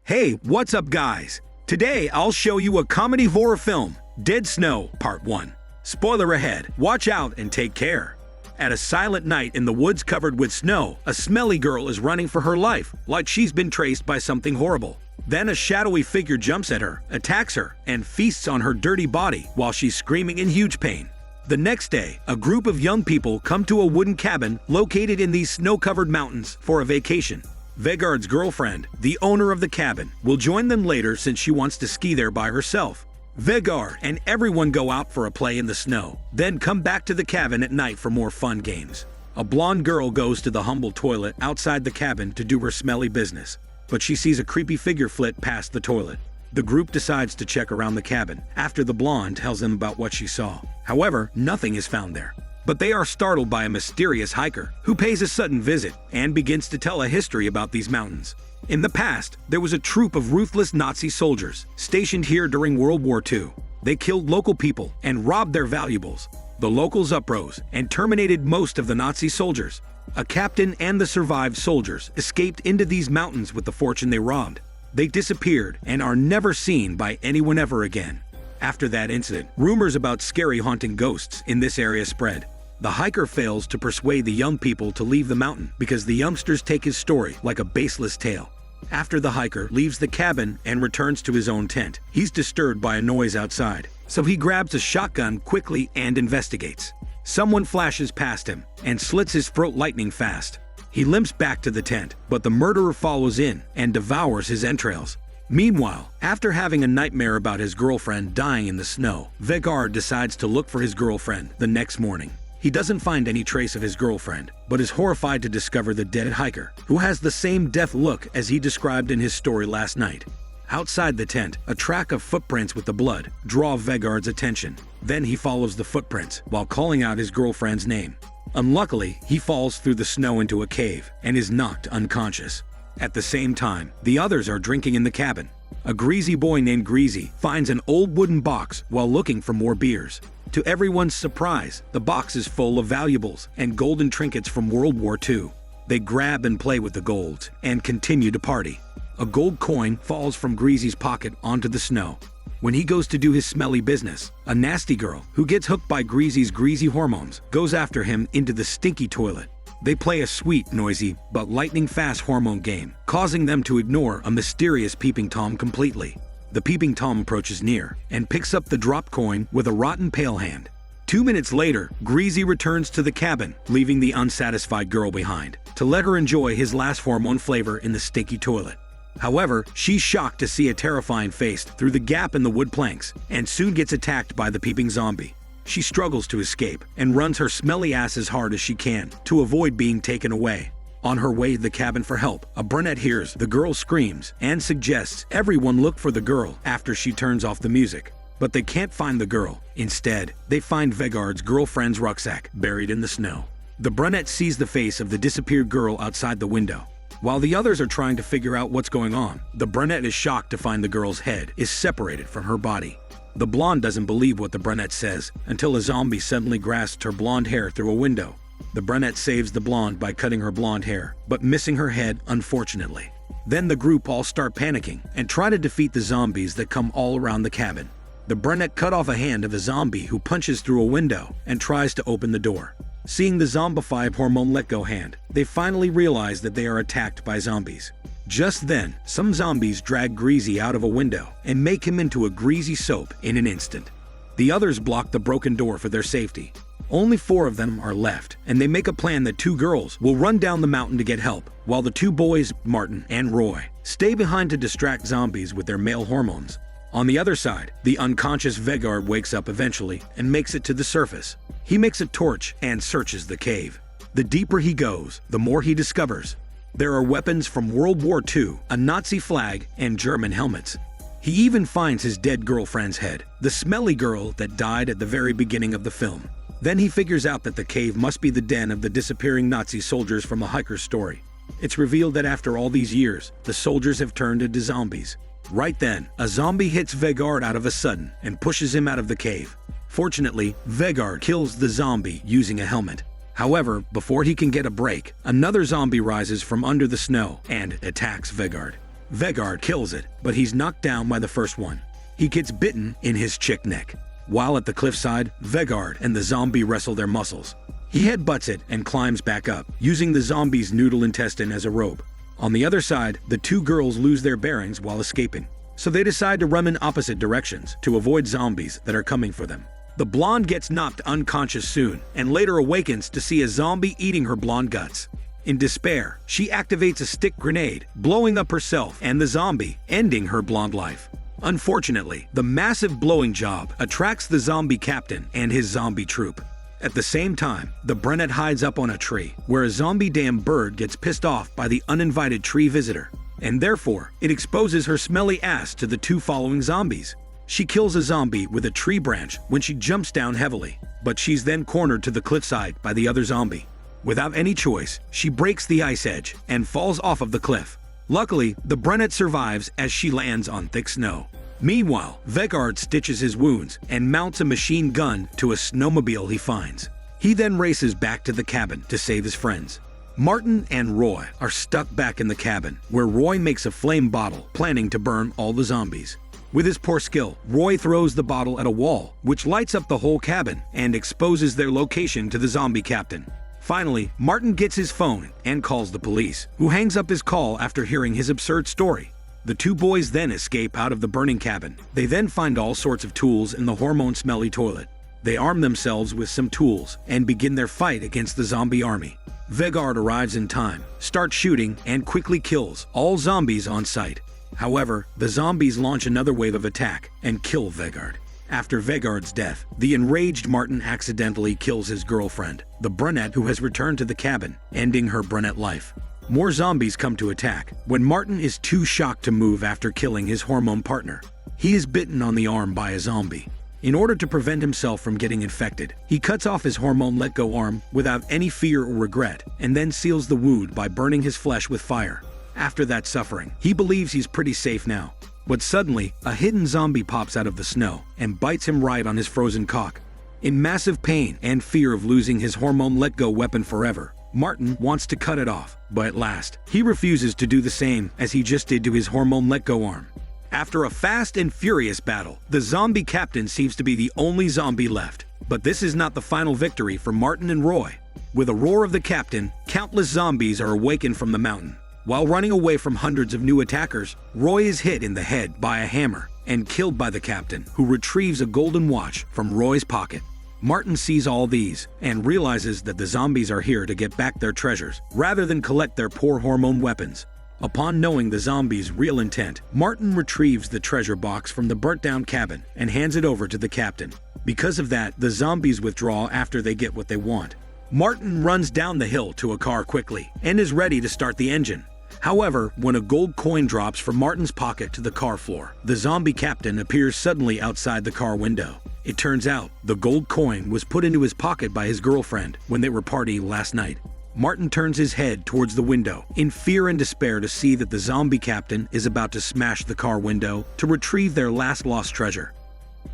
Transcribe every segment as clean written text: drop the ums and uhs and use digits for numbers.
Hey, what's up guys? Today I'll show you a comedy horror film, Dead Snow Part 1. Spoiler ahead, watch out and take care. At a silent night in the woods covered with snow, a smelly girl is running for her life, like she's been traced by something horrible. Then a shadowy figure jumps at her, attacks her, and feasts on her dirty body while she's screaming in huge pain. The next day, a group of young people come to a wooden cabin located in these snow-covered mountains for a vacation. Vegard's girlfriend, the owner of the cabin, will join them later since she wants to ski there by herself. Vegard and everyone go out for a play in the snow, then come back to the cabin at night for more fun games. A blonde girl goes to the humble toilet outside the cabin to do her smelly business, but she sees a creepy figure flit past the toilet. The group decides to check around the cabin after the blonde tells them about what she saw. However, nothing is found there. But they are startled by a mysterious hiker who pays a sudden visit and begins to tell a history about these mountains. In the past, there was a troop of ruthless Nazi soldiers stationed here during World War II. They killed local people and robbed their valuables. The locals uprose and terminated most of the Nazi soldiers. A captain and the survived soldiers escaped into these mountains with the fortune they robbed. They disappeared and are never seen by anyone ever again. After that incident, rumors about scary haunting ghosts in this area spread. The hiker fails to persuade the young people to leave the mountain because the youngsters take his story like a baseless tale. After the hiker leaves the cabin and returns to his own tent, he's disturbed by a noise outside, so he grabs a shotgun quickly and investigates. Someone flashes past him and slits his throat lightning fast. He limps back to the tent, but the murderer follows in and devours his entrails. Meanwhile, after having a nightmare about his girlfriend dying in the snow, Vegard decides to look for his girlfriend the next morning. He doesn't find any trace of his girlfriend, but is horrified to discover the dead hiker, who has the same death look as he described in his story last night. Outside the tent, a track of footprints with the blood draw Vegard's attention. Then he follows the footprints while calling out his girlfriend's name. Unluckily, he falls through the snow into a cave and is knocked unconscious. At the same time, the others are drinking in the cabin. A greasy boy named Greasy finds an old wooden box while looking for more beers. To everyone's surprise, the box is full of valuables and golden trinkets from World War II. They grab and play with the golds and continue to party. A gold coin falls from Greasy's pocket onto the snow. When he goes to do his smelly business, a nasty girl who gets hooked by Greasy's greasy hormones goes after him into the stinky toilet. They play a sweet, noisy, but lightning-fast hormone game, causing them to ignore a mysterious peeping Tom completely. The peeping Tom approaches near and picks up the dropped coin with a rotten pail hand. 2 minutes later, Greasy returns to the cabin, leaving the unsatisfied girl behind, to let her enjoy his last hormone flavor in the stinky toilet. However, she's shocked to see a terrifying face through the gap in the wood planks, and soon gets attacked by the peeping zombie. She struggles to escape and runs her smelly ass as hard as she can to avoid being taken away. On her way to the cabin for help, a brunette hears the girl screams and suggests everyone look for the girl after she turns off the music. But they can't find the girl. Instead, they find Vegard's girlfriend's rucksack buried in the snow. The brunette sees the face of the disappeared girl outside the window. While the others are trying to figure out what's going on, the brunette is shocked to find the girl's head is separated from her body. The blonde doesn't believe what the brunette says until a zombie suddenly grasps her blonde hair through a window. The brunette saves the blonde by cutting her blonde hair, but missing her head, unfortunately. Then the group all start panicking and try to defeat the zombies that come all around the cabin. The brunette cut off a hand of a zombie who punches through a window and tries to open the door. Seeing the zombified hormone let-go hand, they finally realize that they are attacked by zombies. Just then, some zombies drag Greasy out of a window and make him into a greasy soap in an instant. The others block the broken door for their safety. Only 4 of them are left, and they make a plan that 2 girls will run down the mountain to get help, while the 2 boys, Martin and Roy, stay behind to distract zombies with their male hormones. On the other side, the unconscious Vegard wakes up eventually and makes it to the surface. He makes a torch and searches the cave. The deeper he goes, the more he discovers. There are weapons from World War II, a Nazi flag, and German helmets. He even finds his dead girlfriend's head, the smelly girl that died at the very beginning of the film. Then he figures out that the cave must be the den of the disappearing Nazi soldiers from the hiker's story. It's revealed that after all these years, the soldiers have turned into zombies. Right then, a zombie hits Vegard out of a sudden and pushes him out of the cave. Fortunately, Vegard kills the zombie using a helmet. However, before he can get a break, another zombie rises from under the snow and attacks Vegard. Vegard kills it, but he's knocked down by the first one. He gets bitten in his chick neck. While at the cliffside, Vegard and the zombie wrestle their muscles. He headbutts it and climbs back up, using the zombie's noodle intestine as a rope. On the other side, the two girls lose their bearings while escaping, so they decide to run in opposite directions to avoid zombies that are coming for them. The blonde gets knocked unconscious soon, and later awakens to see a zombie eating her blonde guts. In despair, she activates a stick grenade, blowing up herself and the zombie, ending her blonde life. Unfortunately, the massive blowing job attracts the zombie captain and his zombie troop. At the same time, the brunette hides up on a tree, where a zombie damn bird gets pissed off by the uninvited tree visitor, and therefore, it exposes her smelly ass to the two following zombies. She kills a zombie with a tree branch when she jumps down heavily, but she's then cornered to the cliffside by the other zombie. Without any choice, she breaks the ice edge and falls off of the cliff. Luckily, the brunette survives as she lands on thick snow. Meanwhile, Vegard stitches his wounds and mounts a machine gun to a snowmobile he finds. He then races back to the cabin to save his friends. Martin and Roy are stuck back in the cabin, where Roy makes a flame bottle, planning to burn all the zombies. With his poor skill, Roy throws the bottle at a wall, which lights up the whole cabin and exposes their location to the zombie captain. Finally, Martin gets his phone and calls the police, who hangs up his call after hearing his absurd story. The two boys then escape out of the burning cabin. They then find all sorts of tools in the hormone-smelly toilet. They arm themselves with some tools and begin their fight against the zombie army. Vegard arrives in time, starts shooting, and quickly kills all zombies on sight. However, the zombies launch another wave of attack and kill Vegard. After Vegard's death, the enraged Martin accidentally kills his girlfriend, the brunette, who has returned to the cabin, ending her brunette life. More zombies come to attack when Martin is too shocked to move after killing his hormone partner. He is bitten on the arm by a zombie. In order to prevent himself from getting infected, he cuts off his hormone let-go arm without any fear or regret, and then seals the wound by burning his flesh with fire. After that suffering, he believes he's pretty safe now. But suddenly, a hidden zombie pops out of the snow and bites him right on his frozen cock. In massive pain and fear of losing his hormone let-go weapon forever, Martin wants to cut it off, but at last, he refuses to do the same as he just did to his hormone let-go arm. After a fast and furious battle, the zombie captain seems to be the only zombie left. But this is not the final victory for Martin and Roy. With a roar of the captain, countless zombies are awakened from the mountain. While running away from hundreds of new attackers, Roy is hit in the head by a hammer and killed by the captain, who retrieves a golden watch from Roy's pocket. Martin sees all these and realizes that the zombies are here to get back their treasures rather than collect their poor hormone weapons. Upon knowing the zombies' real intent, Martin retrieves the treasure box from the burnt-down cabin and hands it over to the captain. Because of that, the zombies withdraw after they get what they want. Martin runs down the hill to a car quickly and is ready to start the engine. However, when a gold coin drops from Martin's pocket to the car floor, the zombie captain appears suddenly outside the car window. It turns out the gold coin was put into his pocket by his girlfriend when they were partying last night. Martin turns his head towards the window in fear and despair to see that the zombie captain is about to smash the car window to retrieve their last lost treasure.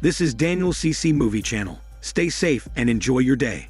This is Daniel CC Movie Channel. Stay safe and enjoy your day.